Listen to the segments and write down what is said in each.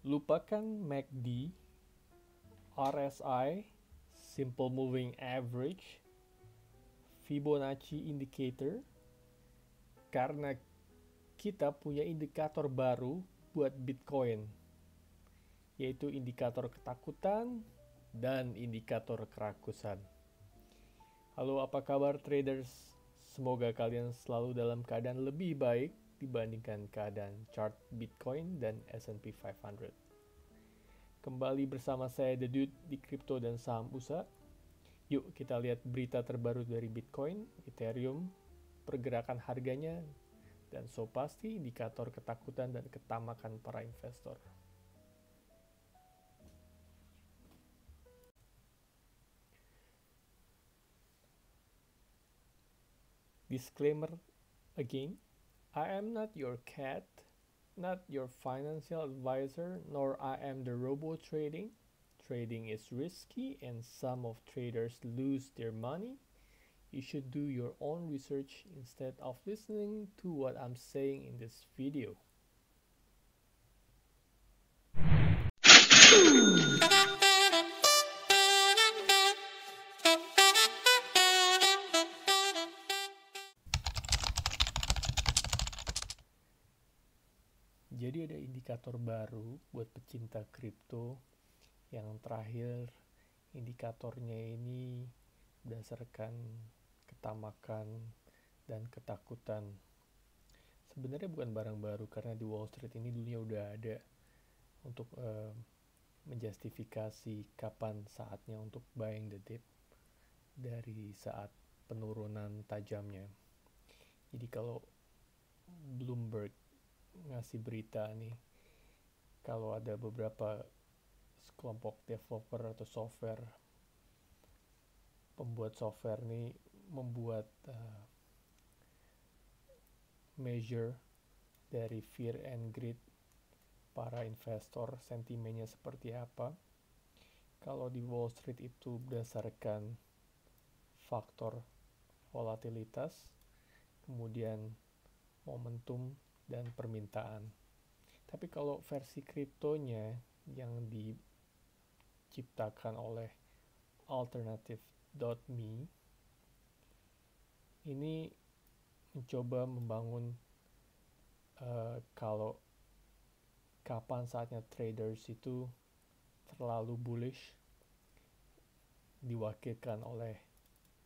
Lupakan MACD, RSI, Simple Moving Average, Fibonacci Indicator, karena kita punya indikator baru buat Bitcoin, yaitu indikator ketakutan dan indikator kerakusan. Halo, apa kabar traders? Semoga kalian selalu dalam keadaan lebih baik dibandingkan keadaan chart Bitcoin dan S&P 500. Kembali bersama saya The Dude di Kripto dan Saham USA. Yuk kita lihat berita terbaru dari Bitcoin, Ethereum, pergerakan harganya, dan so pasti indikator ketakutan dan ketamakan para investor. Disclaimer again, I am not your cat, not your financial advisor, nor I am the robo trading. Trading is risky and some of traders lose their money. You should do your own research instead of listening to what I'm saying in this video. Jadi ada indikator baru buat pecinta kripto. Yang terakhir indikatornya ini berdasarkan ketamakan dan ketakutan. Sebenarnya bukan barang baru karena di Wall Street ini dulunya udah ada untuk menjustifikasi kapan saatnya untuk buying the dip dari saat penurunan tajamnya. Jadi kalau Bloomberg ngasih berita nih, kalau ada beberapa kelompok developer atau software, pembuat software nih membuat measure dari fear and greed para investor, sentimennya seperti apa. Kalau di Wall Street itu berdasarkan faktor volatilitas, kemudian momentum dan permintaan. Tapi kalau versi kriptonya yang diciptakan oleh Alternative.me ini mencoba membangun kalau kapan saatnya traders itu terlalu bullish diwakilkan oleh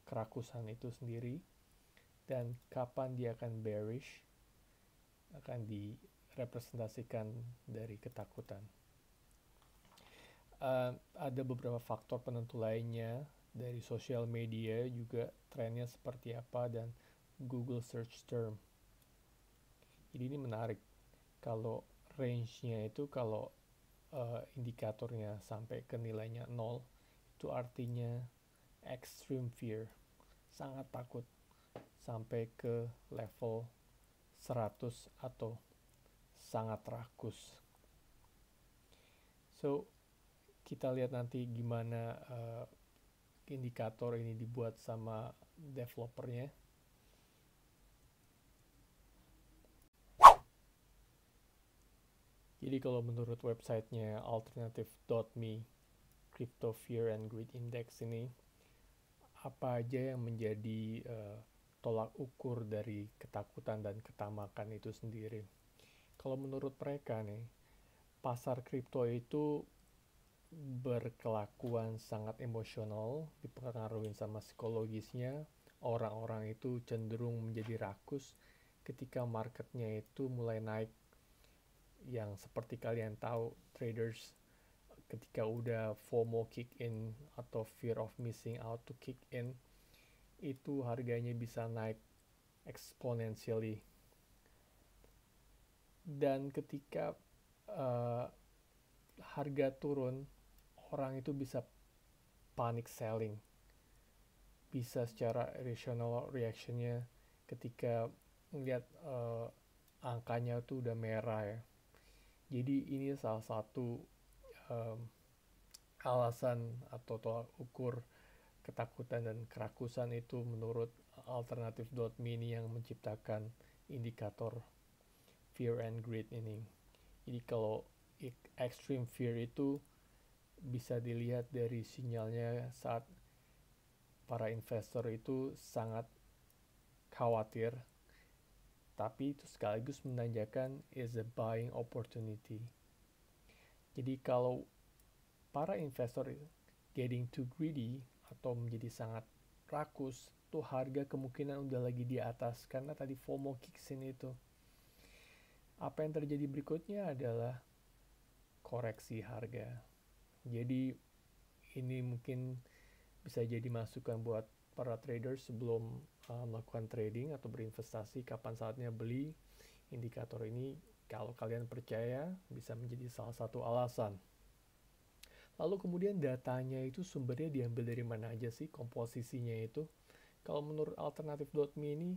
kerakusan itu sendiri, dan kapan dia akan bearish akan direpresentasikan dari ketakutan. Ada beberapa faktor penentu lainnya dari sosial media juga, trennya seperti apa, dan Google search term. Jadi ini menarik. Kalau range-nya itu kalau indikatornya sampai ke nilainya 0, itu artinya extreme fear, sangat takut, sampai ke level 100 atau sangat rakus. So, kita lihat nanti gimana indikator ini dibuat sama developernya. Jadi kalau menurut websitenya Alternative.me, Crypto Fear and Greed Index ini, apa aja yang menjadi tolak ukur dari ketakutan dan ketamakan itu sendiri. Kalau menurut mereka nih, pasar kripto itu berkelakuan sangat emosional, dipengaruhi sama psikologisnya. Orang-orang itu cenderung menjadi rakus ketika marketnya itu mulai naik. Yang seperti kalian tahu, traders ketika udah FOMO kick in atau fear of missing out to kick in, itu harganya bisa naik exponentially. Dan ketika harga turun, orang itu bisa panic selling, bisa secara irrational reactionnya ketika melihat angkanya tuh udah merah ya. Jadi ini salah satu alasan atau tolak ukur ketakutan dan kerakusan itu menurut Alternative.me ini yang menciptakan indikator fear and greed ini. Jadi kalau extreme fear itu bisa dilihat dari sinyalnya saat para investor itu sangat khawatir, tapi itu sekaligus menandakan is a buying opportunity. Jadi kalau para investor getting too greedy atau menjadi sangat rakus, tuh harga kemungkinan udah lagi di atas karena tadi FOMO kicks in itu. Apa yang terjadi berikutnya adalah koreksi harga. Jadi ini mungkin bisa jadi masukan buat para traders sebelum melakukan trading atau berinvestasi, kapan saatnya beli. Indikator ini kalau kalian percaya bisa menjadi salah satu alasan. Lalu kemudian datanya itu sumbernya diambil dari mana aja sih, komposisinya itu. Kalau menurut alternative.me ini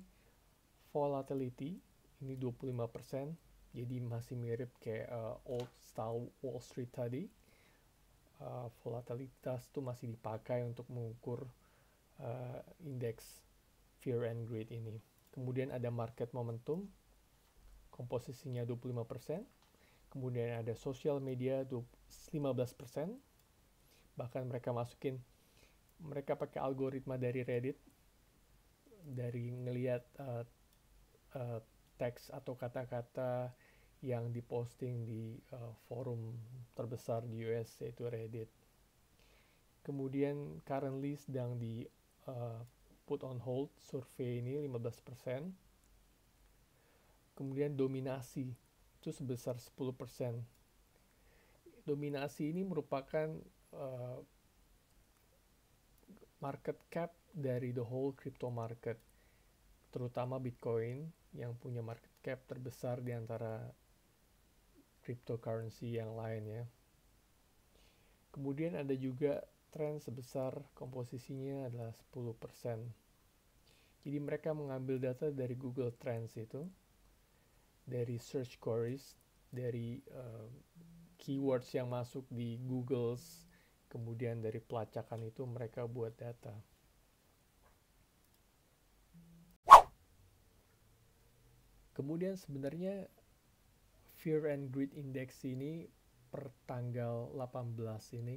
volatility ini 25%, jadi masih mirip kayak old style Wall Street tadi. Volatilitas itu masih dipakai untuk mengukur indeks fear and greed ini. Kemudian ada market momentum, komposisinya 25%. Kemudian ada social media 15%. Bahkan mereka pakai algoritma dari Reddit, dari ngelihat teks atau kata-kata yang diposting di forum terbesar di US yaitu Reddit. Kemudian currently sedang di put on hold survei ini 15%. Kemudian dominasi itu sebesar 10%. Dominasi ini merupakan market cap dari the whole crypto market, terutama Bitcoin yang punya market cap terbesar di antara cryptocurrency yang lain ya. Kemudian ada juga tren sebesar komposisinya adalah 10%. Jadi mereka mengambil data dari Google Trends itu, dari search queries, dari keywords yang masuk di Google, kemudian dari pelacakan itu mereka buat data. Kemudian sebenarnya Fear and Greed Index ini per tanggal 18 ini,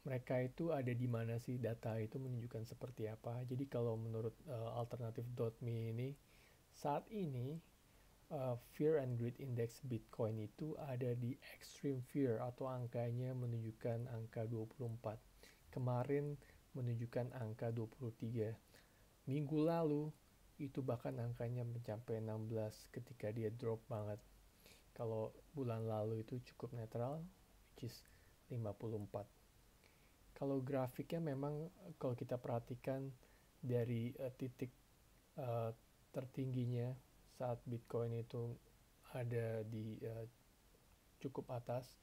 mereka itu ada di mana sih, data itu menunjukkan seperti apa. Jadi kalau menurut alternative.me ini, saat ini Fear and Greed Index Bitcoin itu ada di extreme fear atau angkanya menunjukkan angka 24. Kemarin menunjukkan angka 23. Minggu lalu itu bahkan angkanya mencapai 16 ketika dia drop banget. Kalau bulan lalu itu cukup netral, which is 54. Kalau grafiknya memang kalau kita perhatikan dari titik tertingginya saat Bitcoin itu ada di cukup atas,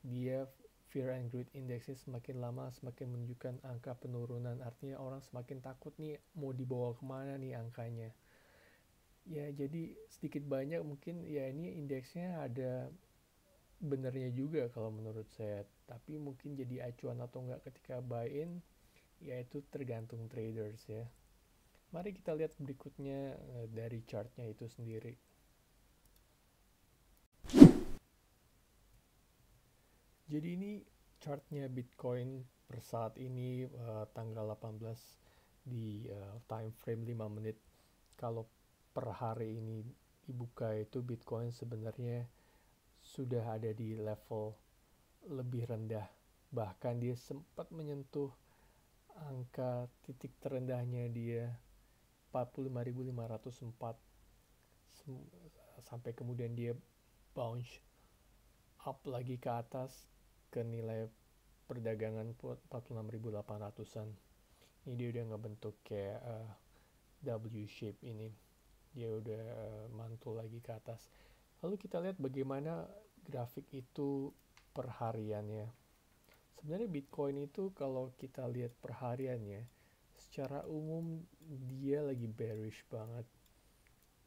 dia Fear and Greed Indexnya semakin lama semakin menunjukkan angka penurunan. Artinya orang semakin takut nih mau dibawa kemana nih angkanya. Ya jadi sedikit banyak mungkin ya ini indeksnya ada benernya juga kalau menurut saya. Tapi mungkin jadi acuan atau enggak ketika buy in, ya itu tergantung traders ya. Mari kita lihat berikutnya dari chartnya itu sendiri. Jadi ini chartnya Bitcoin per saat ini tanggal 18 di time frame 5 menit. Kalau per hari ini dibuka itu Bitcoin sebenarnya sudah ada di level lebih rendah. Bahkan dia sempat menyentuh angka titik terendahnya dia 45.504 sampai kemudian dia bounce up lagi ke atas ke nilai perdagangan 46.800-an. Ini dia udah ngebentuk kayak W shape ini. Dia udah mantul lagi ke atas. Lalu kita lihat bagaimana grafik itu per hariannya. Sebenarnya Bitcoin itu kalau kita lihat per hariannya, secara umum dia lagi bearish banget.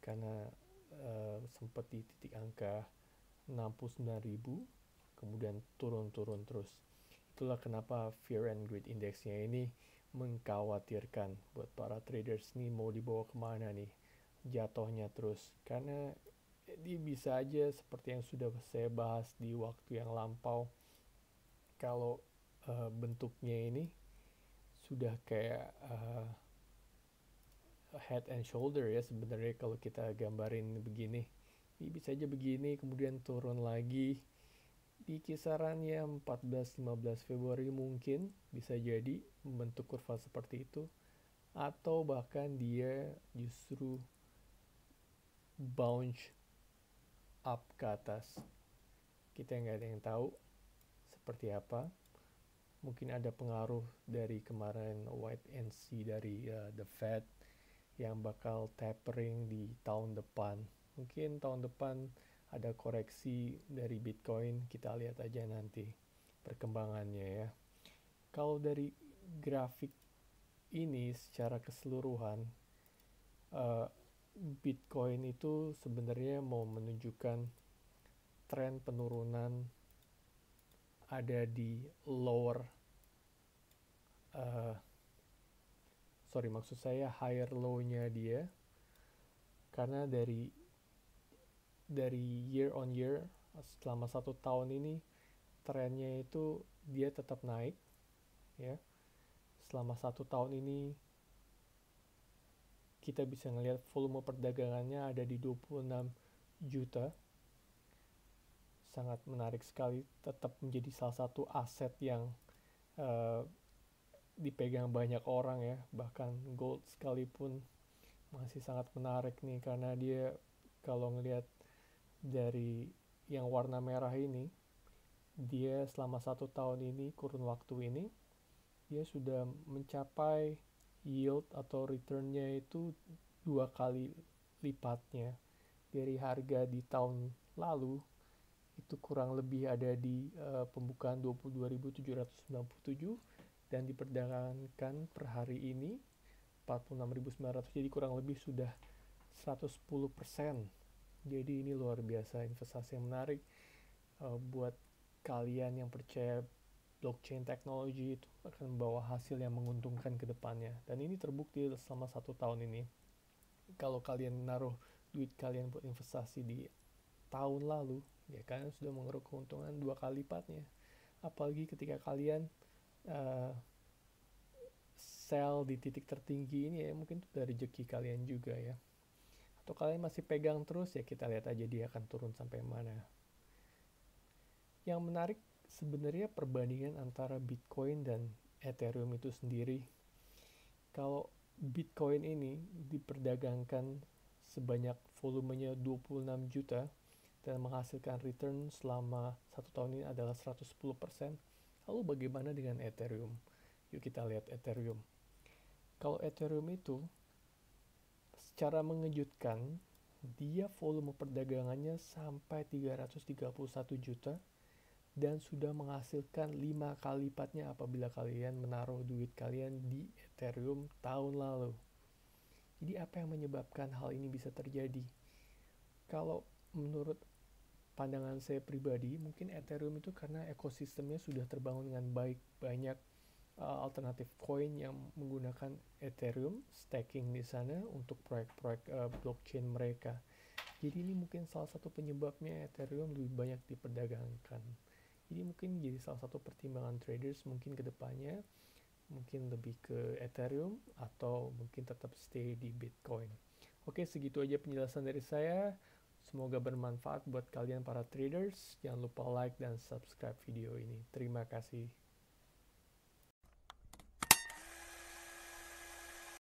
Karena sempat di titik angka 69.000, kemudian turun-turun terus. Itulah kenapa Fear and Greed Indexnya ini mengkhawatirkan buat para traders nih mau dibawa kemana nih jatuhnya terus. Karena Jadi bisa aja seperti yang sudah saya bahas di waktu yang lampau, kalau bentuknya ini sudah kayak head and shoulder ya sebenarnya kalau kita gambarin begini. Ini bisa aja begini kemudian turun lagi di kisarannya 14-15 Februari mungkin bisa jadi membentuk kurva seperti itu, atau bahkan dia justru bounce up ke atas. Kita nggak ada yang tahu seperti apa. Mungkin ada pengaruh dari kemarin wait and see dari the Fed yang bakal tapering di tahun depan. Mungkin tahun depan ada koreksi dari Bitcoin, kita lihat aja nanti perkembangannya ya. Kalau dari grafik ini secara keseluruhan, Bitcoin itu sebenarnya mau menunjukkan tren penurunan ada di lower, maksud saya higher low-nya dia, karena dari year on year selama 1 tahun ini trennya itu dia tetap naik ya. Selama 1 tahun ini kita bisa ngelihat volume perdagangannya ada di 26 juta. Sangat menarik sekali, tetap menjadi salah satu aset yang dipegang banyak orang ya. Bahkan gold sekalipun masih sangat menarik nih, karena dia kalau ngelihat dari yang warna merah ini, dia selama 1 tahun ini, kurun waktu ini, dia sudah mencapai yield atau returnnya itu 2 kali lipatnya dari harga di tahun lalu. Itu kurang lebih ada di pembukaan 22.797 dan diperdagangkan per hari ini 46.900, jadi kurang lebih sudah 110%. Jadi ini luar biasa, investasi yang menarik buat kalian yang percaya blockchain teknologi itu akan membawa hasil yang menguntungkan ke depannya. Dan ini terbukti selama 1 tahun ini. Kalau kalian naruh duit kalian buat investasi di tahun lalu, ya kalian sudah mengeruk keuntungan 2 kali lipatnya. Apalagi ketika kalian sell di titik tertinggi ini, ya mungkin itu dari rezeki kalian juga ya. Atau kalian masih pegang terus, ya kita lihat aja dia akan turun sampai mana. Yang menarik sebenarnya perbandingan antara Bitcoin dan Ethereum itu sendiri. Kalau Bitcoin ini diperdagangkan sebanyak volumenya 26 juta dan menghasilkan return selama 1 tahun ini adalah 110%. Lalu bagaimana dengan Ethereum? Yuk kita lihat Ethereum. Kalau Ethereum itu secara mengejutkan, dia volume perdagangannya sampai 331 juta dan sudah menghasilkan 5 kali lipatnya apabila kalian menaruh duit kalian di Ethereum tahun lalu. Jadi apa yang menyebabkan hal ini bisa terjadi? Kalau menurut pandangan saya pribadi, mungkin Ethereum itu karena ekosistemnya sudah terbangun dengan baik. Banyak alternatif coin yang menggunakan Ethereum, staking di sana untuk proyek-proyek blockchain mereka. Jadi ini mungkin salah satu penyebabnya Ethereum lebih banyak diperdagangkan. Jadi mungkin jadi salah satu pertimbangan traders mungkin ke depannya, mungkin lebih ke Ethereum atau mungkin tetap stay di Bitcoin. Oke, segitu aja penjelasan dari saya. Semoga bermanfaat buat kalian para traders. Jangan lupa like dan subscribe video ini. Terima kasih.